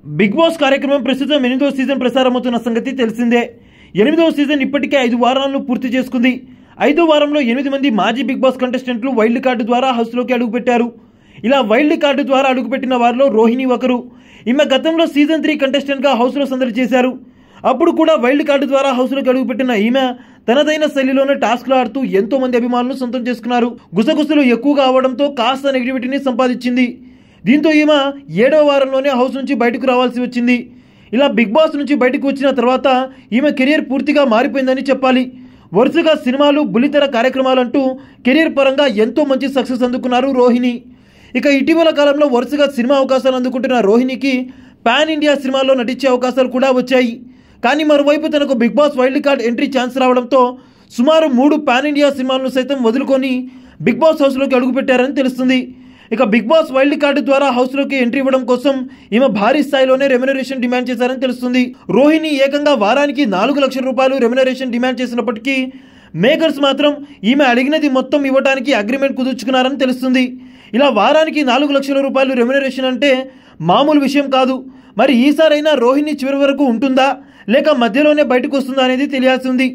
Big boss కార్యక్రమం ప్రస్తుతం 8వ సీజన్ ప్రసారమవుతున్న సంగతి తెలిసిందే. 8వ సీజన్ ఇప్పటికే 5 వారాలను పూర్తి చేసుకుంది. 5వ వారంలో 8 మంది మాజీ బిగ్ బాస్ కంటెస్టెంట్లు వైల్డ్ కార్డు ద్వారా హౌస్లోకి అడుగుపెట్టారు. ఇలా వైల్డ్ కార్డు ద్వారా అడుగుపెట్టిన వారిలో రోహిణి ఒకరు. ఈమె గతంలో సీజన్ 3 కంటెస్టెంట్గా హౌస్లో సందడి చేశారు. అప్పుడు కూడా వైల్డ్ కార్డు ద్వారా హౌస్లోకి అడుగుపెట్టిన ఈమె తనదైన శైలిలోనే టాస్క్లు ఆడుతూ ఎంతో మంది అభిమానులు సొంతం చేసుకున్నారు. గుసగుసలు ఎక్కువగా అవడంతో కాస్త నెగిటివిటీని సంపాదించింది. దీంతో ఈమె 7వ వారంలోనే హౌస్ నుంచి బయటకు రావాల్సి వచ్చింది. ఇలా బిగ్ బాస్ నుంచి బయటకు వచ్చిన తర్వాత ఈమె కెరీర్ పూర్తిగా మారిపోయిందని చెప్పాలి. వరుసగా సినిమాలు, బుల్లితెర కార్యక్రమాలంటూ కెరీర్ పరంగా ఎంతో మంచి సక్సెస్ అందుకున్నారు రోహిణి. ఇక ఇటీవల కాలంలో వరుసగా సినిమా అవకాశాలు అందుకుంటున్న రోహిణికి పాన్ ఇండియా సినిమాల్లో నటించే అవకాశాలు కూడా వచ్చాయి. కానీ మరోవైపు తనకు Bigg Boss wild card entry chance రావడంతో సుమారు 3 పాన్ ఇండియా సినిమాలను సైతం వదులుకొని బిగ్ బాస్ హౌస్లోకి అడుగుపెట్టారని తెలుస్తుంది. ఇక బిగ్ బాస్ వైల్డ్ కార్డు ద్వారా హౌస్లోకి ఎంట్రీ ఇవ్వడం కోసం ఈమె భారీ స్థాయిలోనే రెమ్యునరేషన్ డిమాండ్ చేశారని తెలుస్తుంది. రోహిణి ఏకంగా వారానికి 4 లక్షల రూపాయలు రెమ్యునరేషన్ డిమాండ్ చేసినప్పటికీ మేకర్స్ మాత్రం ఈమె అడిగినది మొత్తం ఇవ్వడానికి అగ్రిమెంట్ కుదుర్చుకున్నారని తెలుస్తుంది. ఇలా వారానికి 4 లక్షల రూపాయలు రెమ్యునరేషన్ అంటే మామూలు విషయం కాదు. మరి ఈసారైనా రోహిణి చివరి వరకు ఉంటుందా లేక మధ్యలోనే బయటకు వస్తుందా అనేది తెలియాల్సి ఉంది.